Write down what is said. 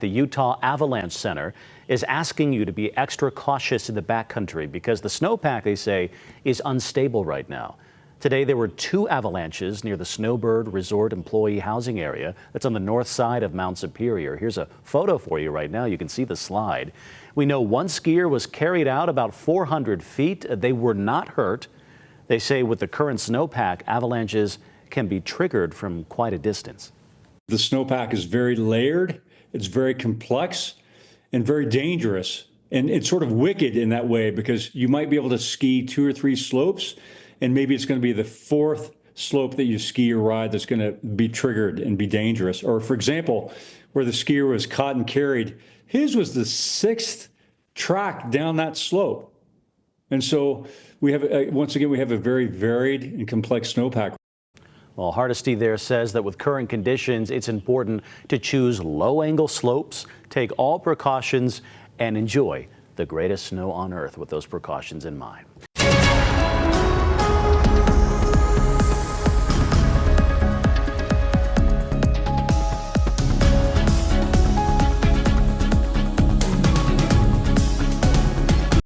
The Utah Avalanche Center is asking you to be extra cautious in the backcountry because the snowpack, they say, is unstable right now. Today, there were 2 avalanches near the Snowbird Resort employee housing area that's on the north side of Mount Superior. Here's a photo for you right now. You can see the slide. We know one skier was carried out about 400 feet. They were not hurt. They say with the current snowpack, avalanches can be triggered from quite a distance. The snowpack is very layered. It's very complex and very dangerous. And it's sort of wicked in that way because you might be able to ski 2 or 3 slopes, and maybe it's going to be the 4th slope that you ski or ride that's going to be triggered and be dangerous. Or, for example, where the skier was caught and carried, his was the 6th track down that slope. And so we have, once again, we have a very varied and complex snowpack. Well, Hardesty there says that with current conditions, it's important to choose low-angle slopes, take all precautions, and enjoy the greatest snow on Earth with those precautions in mind.